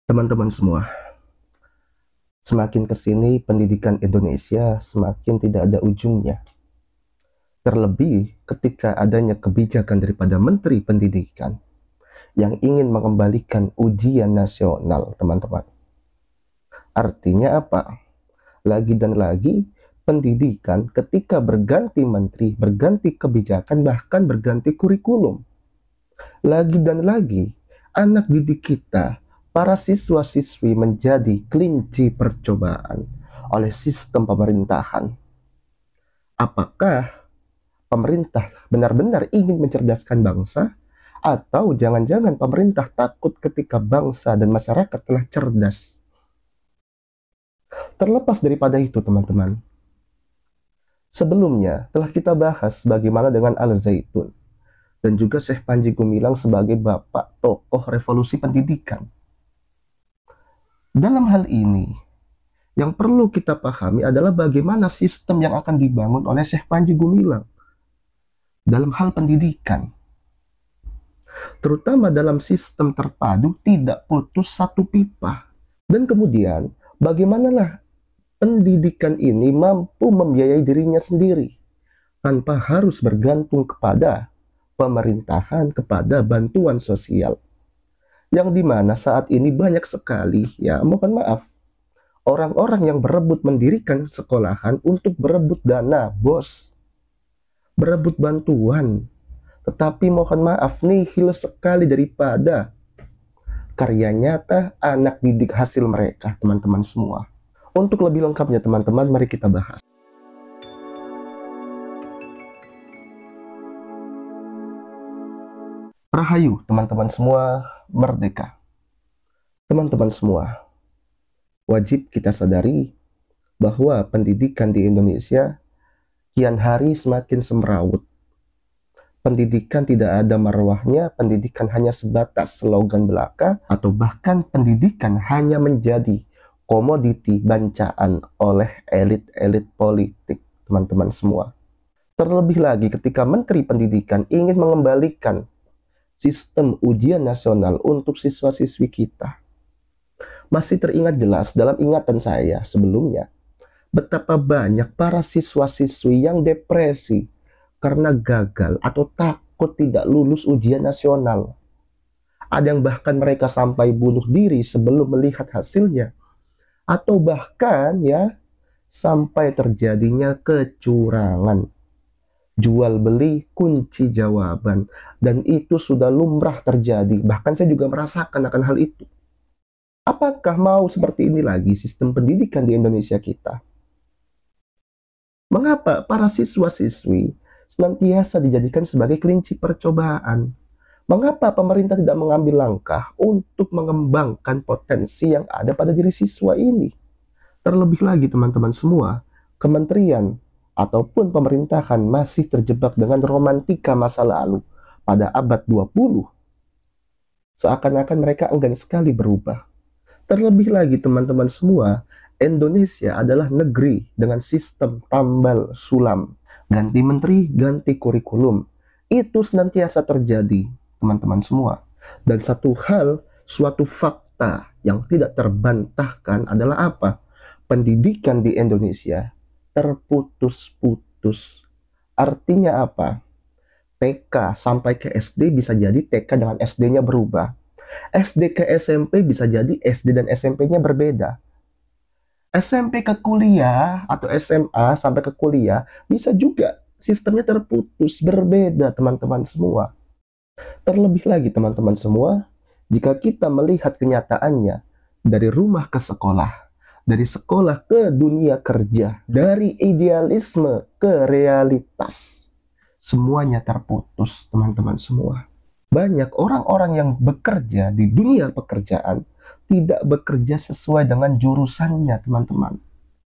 Teman-teman semua, semakin ke sini pendidikan Indonesia semakin tidak ada ujungnya. Terlebih ketika adanya kebijakan daripada Menteri Pendidikan yang ingin mengembalikan ujian nasional, teman-teman. Artinya apa? Lagi dan lagi, pendidikan ketika berganti menteri, berganti kebijakan, bahkan berganti kurikulum. Lagi dan lagi, anak didik kita, para siswa-siswi menjadi kelinci percobaan oleh sistem pemerintahan. Apakah pemerintah benar-benar ingin mencerdaskan bangsa, atau jangan-jangan pemerintah takut ketika bangsa dan masyarakat telah cerdas? Terlepas daripada itu, teman-teman, sebelumnya telah kita bahas bagaimana dengan Al-Zaitun dan juga Syekh Panji Gumilang sebagai bapak tokoh revolusi pendidikan. Dalam hal ini, yang perlu kita pahami adalah bagaimana sistem yang akan dibangun oleh Syekh Panji Gumilang dalam hal pendidikan. Terutama dalam sistem terpadu tidak putus satu pipa. Dan kemudian, bagaimanalah pendidikan ini mampu membiayai dirinya sendiri tanpa harus bergantung kepada pemerintahan, kepada bantuan sosial. Yang dimana saat ini banyak sekali, ya mohon maaf, orang-orang yang berebut mendirikan sekolahan untuk berebut dana, bos. Berebut bantuan. Tetapi mohon maaf, nihil sekali daripada karya nyata anak didik hasil mereka, teman-teman semua. Untuk lebih lengkapnya, teman-teman, mari kita bahas. Rahayu, teman-teman semua, merdeka. Teman-teman semua, wajib kita sadari bahwa pendidikan di Indonesia kian hari semakin semrawut. Pendidikan tidak ada marwahnya, pendidikan hanya sebatas slogan belaka, atau bahkan pendidikan hanya menjadi komoditi bancaan oleh elit-elit politik, teman-teman semua. Terlebih lagi ketika Menteri Pendidikan ingin mengembalikan sistem ujian nasional untuk siswa-siswi kita. Masih teringat jelas dalam ingatan saya sebelumnya, betapa banyak para siswa-siswi yang depresi karena gagal atau takut tidak lulus ujian nasional. Ada yang bahkan mereka sampai bunuh diri sebelum melihat hasilnya. Atau bahkan ya, sampai terjadinya kecurangan. Jual beli kunci jawaban. Dan itu sudah lumrah terjadi. Bahkan saya juga merasakan akan hal itu. Apakah mau seperti ini lagi sistem pendidikan di Indonesia kita? Mengapa para siswa-siswi senantiasa dijadikan sebagai kelinci percobaan? Mengapa pemerintah tidak mengambil langkah untuk mengembangkan potensi yang ada pada diri siswa ini? Terlebih lagi teman-teman semua, kementerian ataupun pemerintahan masih terjebak dengan romantika masa lalu pada abad 20. Seakan-akan mereka enggan sekali berubah. Terlebih lagi teman-teman semua, Indonesia adalah negeri dengan sistem tambal sulam. Ganti menteri, ganti kurikulum. Itu senantiasa terjadi, teman-teman semua. Dan satu hal, suatu fakta yang tidak terbantahkan adalah apa? Pendidikan di Indonesia terputus-putus. Artinya apa? TK sampai ke SD bisa jadi TK dengan SD-nya berubah. SD ke SMP bisa jadi SD dan SMP-nya berbeda. SMP ke kuliah atau SMA sampai ke kuliah bisa juga sistemnya terputus, berbeda teman-teman semua. Terlebih lagi teman-teman semua, jika kita melihat kenyataannya dari rumah ke sekolah, dari sekolah ke dunia kerja, dari idealisme ke realitas, semuanya terputus teman-teman semua. Banyak orang-orang yang bekerja di dunia pekerjaan tidak bekerja sesuai dengan jurusannya, teman-teman.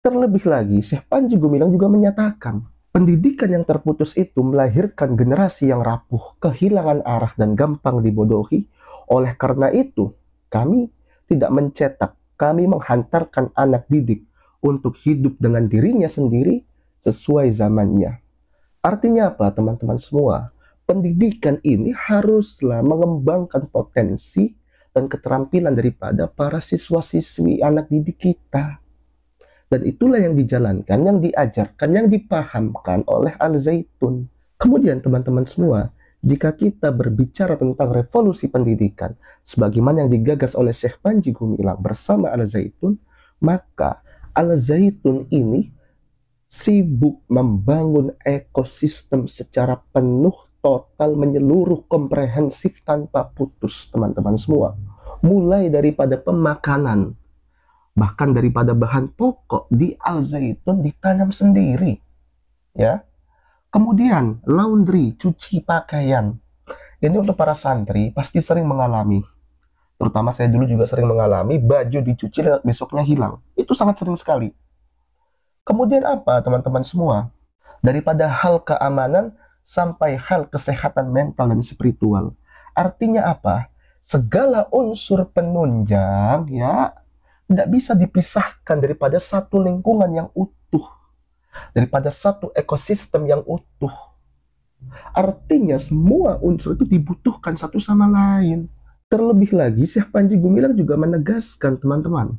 Terlebih lagi, Syekh Panji Gumilang juga menyatakan, pendidikan yang terputus itu melahirkan generasi yang rapuh, kehilangan arah dan gampang dibodohi. Oleh karena itu, kami tidak mencetak, kami menghantarkan anak didik untuk hidup dengan dirinya sendiri sesuai zamannya. Artinya apa, teman-teman semua? Pendidikan ini haruslah mengembangkan potensi, dan keterampilan daripada para siswa-siswi anak didik kita. Dan itulah yang dijalankan, yang diajarkan, yang dipahamkan oleh Al-Zaitun. Kemudian teman-teman semua, jika kita berbicara tentang revolusi pendidikan, sebagaimana yang digagas oleh Syekh Panji Gumilang bersama Al-Zaitun, maka Al-Zaitun ini sibuk membangun ekosistem secara penuh, total, menyeluruh, komprehensif, tanpa putus, teman-teman semua. Mulai daripada pemakanan, bahkan daripada bahan pokok di Al-Zaitun ditanam sendiri, ya. Kemudian laundry, cuci pakaian. Ini untuk para santri pasti sering mengalami. Terutama saya dulu juga sering mengalami baju dicuci besoknya hilang. Itu sangat sering sekali. Kemudian apa teman-teman semua? Daripada hal keamanan sampai hal kesehatan mental dan spiritual. Artinya apa? Segala unsur penunjang ya tidak bisa dipisahkan daripada satu lingkungan yang utuh, daripada satu ekosistem yang utuh. Artinya semua unsur itu dibutuhkan satu sama lain. Terlebih lagi Syekh Panji Gumilang juga menegaskan teman-teman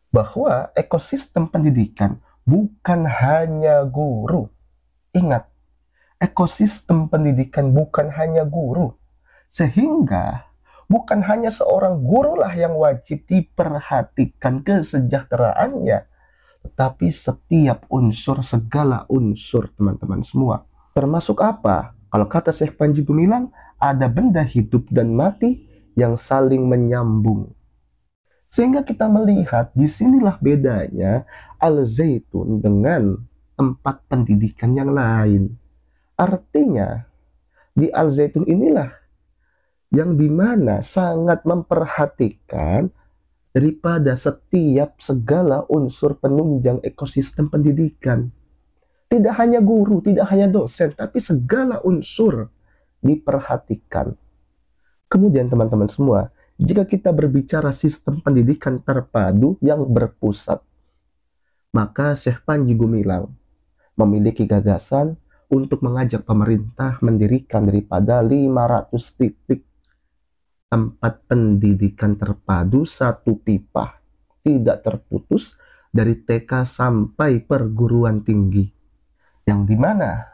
bahwa ekosistem pendidikan bukan hanya guru. Ingat, ekosistem pendidikan bukan hanya guru. Sehingga bukan hanya seorang guru lah yang wajib diperhatikan kesejahteraannya, tetapi setiap unsur, segala unsur teman-teman semua. Termasuk apa? Kalau kata Syekh Panji Gumilang, ada benda hidup dan mati yang saling menyambung. Sehingga kita melihat disinilah bedanya Al-Zaitun dengan tempat pendidikan yang lain. Artinya, di Al-Zaitun inilah yang dimana sangat memperhatikan daripada setiap segala unsur penunjang ekosistem pendidikan. Tidak hanya guru, tidak hanya dosen, tapi segala unsur diperhatikan. Kemudian teman-teman semua, jika kita berbicara sistem pendidikan terpadu yang berpusat, maka Syekh Panji Gumilang memiliki gagasan untuk mengajak pemerintah mendirikan daripada 500 titik tempat pendidikan terpadu satu pipa, tidak terputus dari TK sampai perguruan tinggi. Yang dimana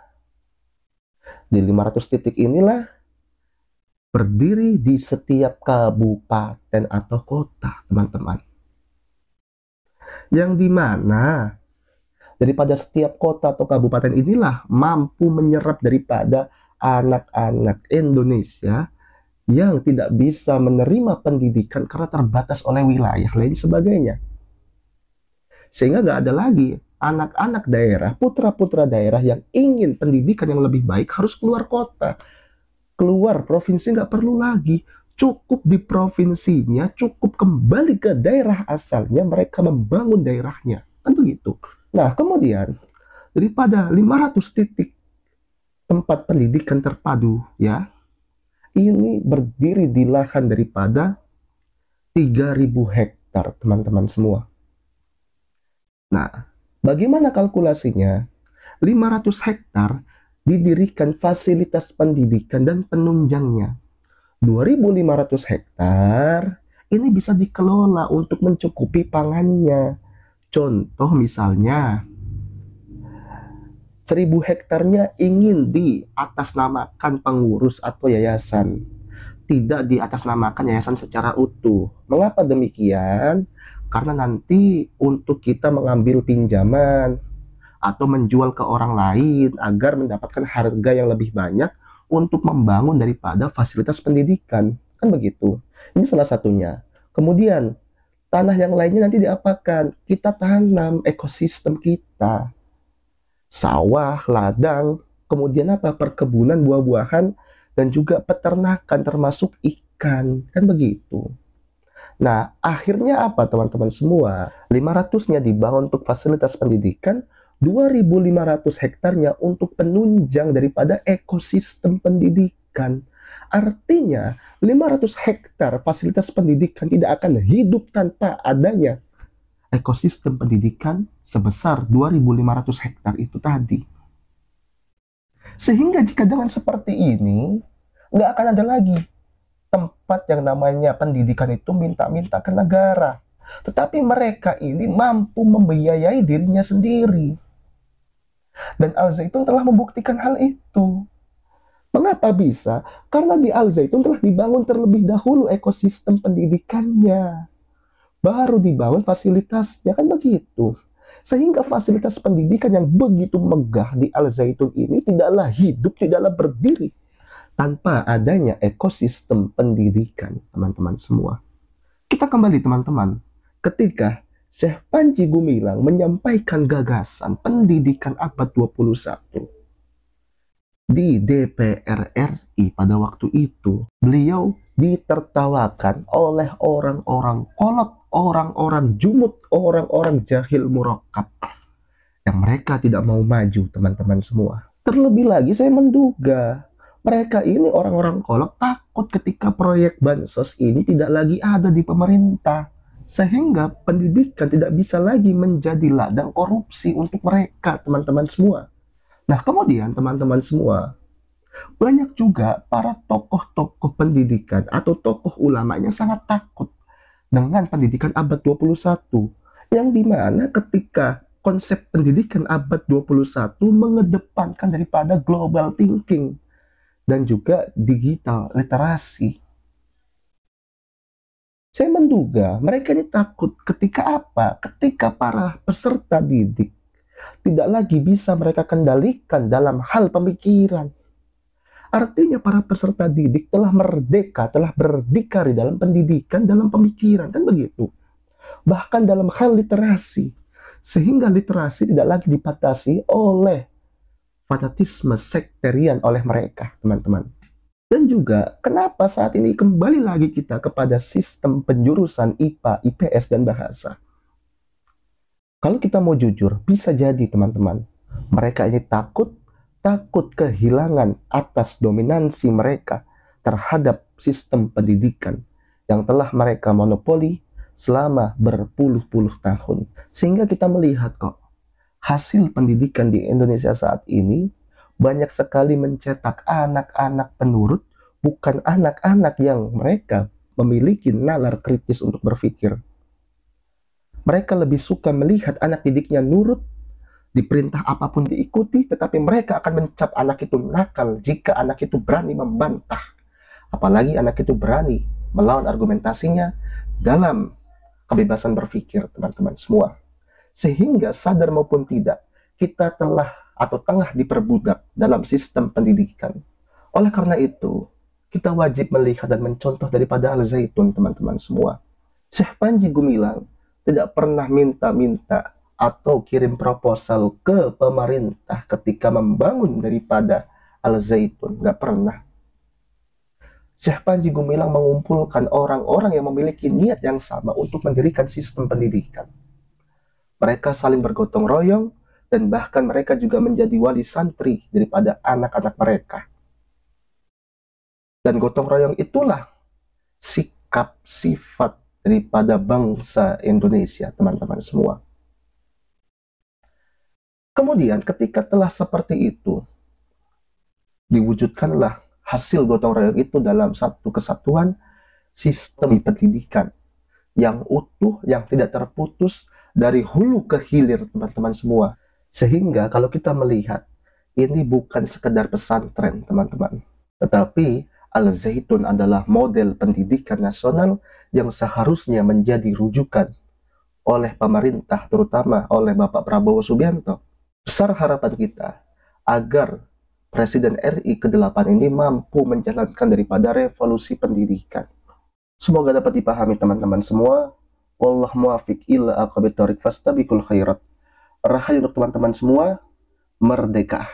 di 500 titik inilah berdiri di setiap kabupaten atau kota, teman-teman. Yang dimana daripada setiap kota atau kabupaten inilah mampu menyerap daripada anak-anak Indonesia yang tidak bisa menerima pendidikan karena terbatas oleh wilayah lain sebagainya. Sehingga nggak ada lagi anak-anak daerah, putra-putra daerah yang ingin pendidikan yang lebih baik harus keluar kota. Keluar provinsi nggak perlu lagi. Cukup di provinsinya, cukup kembali ke daerah asalnya, mereka membangun daerahnya. Kan begitu. Nah, kemudian daripada 500 titik tempat pendidikan terpadu, ya, ini berdiri di lahan daripada 3.000 hektar, teman-teman semua. Nah, bagaimana kalkulasinya? 500 hektar didirikan fasilitas pendidikan dan penunjangnya. 2.500 hektar ini bisa dikelola untuk mencukupi pangannya. Contoh misalnya, 1.000 hektarnya ingin diatasnamakan pengurus atau yayasan. Tidak diatasnamakan yayasan secara utuh. Mengapa demikian? Karena nanti untuk kita mengambil pinjaman atau menjual ke orang lain agar mendapatkan harga yang lebih banyak untuk membangun daripada fasilitas pendidikan. Kan begitu. Ini salah satunya. Kemudian, tanah yang lainnya nanti diapakan? Kita tanam ekosistem kita. Sawah, ladang, kemudian apa? Perkebunan buah-buahan, dan juga peternakan termasuk ikan. Kan begitu. Nah, akhirnya apa teman-teman semua? 500-nya dibangun untuk fasilitas pendidikan, 2.500 hektarnya untuk penunjang daripada ekosistem pendidikan. Artinya, 500 hektar fasilitas pendidikan tidak akan hidup tanpa adanya ekosistem pendidikan sebesar 2.500 hektar itu tadi. Sehingga jika dengan seperti ini, nggak akan ada lagi tempat yang namanya pendidikan itu minta-minta ke negara. Tetapi mereka ini mampu membiayai dirinya sendiri. Dan Al Zaitun telah membuktikan hal itu. Mengapa bisa? Karena di Al Zaitun telah dibangun terlebih dahulu ekosistem pendidikannya. Baru dibangun fasilitasnya, kan begitu. Sehingga fasilitas pendidikan yang begitu megah di Al Zaitun ini tidaklah hidup, tidaklah berdiri tanpa adanya ekosistem pendidikan, teman-teman semua. Kita kembali, teman-teman, ketika Syekh Panji Gumilang menyampaikan gagasan pendidikan abad 21 di DPR RI pada waktu itu, beliau ditertawakan oleh orang-orang kolot, orang-orang jumut, orang-orang jahil murakkab yang mereka tidak mau maju, teman-teman semua. Terlebih lagi saya menduga mereka ini orang-orang kolot takut ketika proyek bansos ini tidak lagi ada di pemerintah, sehingga pendidikan tidak bisa lagi menjadi ladang korupsi untuk mereka, teman-teman semua. Nah, kemudian teman-teman semua, banyak juga para tokoh-tokoh pendidikan atau tokoh ulamanya sangat takut dengan pendidikan abad 21, yang dimana ketika konsep pendidikan abad 21 mengedepankan daripada global thinking dan juga digital literasi. Saya menduga mereka ini takut ketika apa? Ketika para peserta didik tidak lagi bisa mereka kendalikan dalam hal pemikiran. Artinya para peserta didik telah merdeka, telah berdikari dalam pendidikan, dalam pemikiran, kan begitu. Bahkan dalam hal literasi. Sehingga literasi tidak lagi dibatasi oleh fanatisme sektarian oleh mereka, teman-teman. Dan juga, kenapa saat ini kembali lagi kita kepada sistem penjurusan IPA, IPS, dan bahasa? Kalau kita mau jujur, bisa jadi teman-teman, mereka ini takut kehilangan atas dominansi mereka terhadap sistem pendidikan yang telah mereka monopoli selama berpuluh-puluh tahun. Sehingga kita melihat kok, hasil pendidikan di Indonesia saat ini banyak sekali mencetak anak-anak penurut, bukan anak-anak yang mereka memiliki nalar kritis untuk berpikir. Mereka lebih suka melihat anak didiknya nurut, diperintah apapun diikuti, tetapi mereka akan mencap anak itu nakal jika anak itu berani membantah. Apalagi anak itu berani melawan argumentasinya dalam kebebasan berpikir, teman-teman semua. Sehingga sadar maupun tidak, kita telah atau tengah diperbudak dalam sistem pendidikan. Oleh karena itu, kita wajib melihat dan mencontoh daripada Al Zaitun, teman-teman semua. Syekh Panji Gumilang tidak pernah minta-minta atau kirim proposal ke pemerintah ketika membangun daripada Al Zaitun. Nggak pernah. Syekh Panji Gumilang mengumpulkan orang-orang yang memiliki niat yang sama untuk mendirikan sistem pendidikan. Mereka saling bergotong royong dan bahkan mereka juga menjadi wali santri daripada anak-anak mereka. Dan gotong royong itulah sikap sifat daripada bangsa Indonesia, teman-teman semua. Kemudian ketika telah seperti itu, diwujudkanlah hasil gotong royong itu dalam satu kesatuan sistem pendidikan yang utuh, yang tidak terputus dari hulu ke hilir, teman-teman semua. Sehingga kalau kita melihat, ini bukan sekedar pesantren, teman-teman. Tetapi Al Zaitun adalah model pendidikan nasional yang seharusnya menjadi rujukan oleh pemerintah, terutama oleh Bapak Prabowo Subianto. Besar harapan kita agar Presiden RI ke-8 ini mampu menjalankan daripada revolusi pendidikan. Semoga dapat dipahami teman-teman semua. Wallahu muwaffiq ila aqwamit thoriq fastabiqul khairat. Rahayu untuk teman-teman semua, merdeka.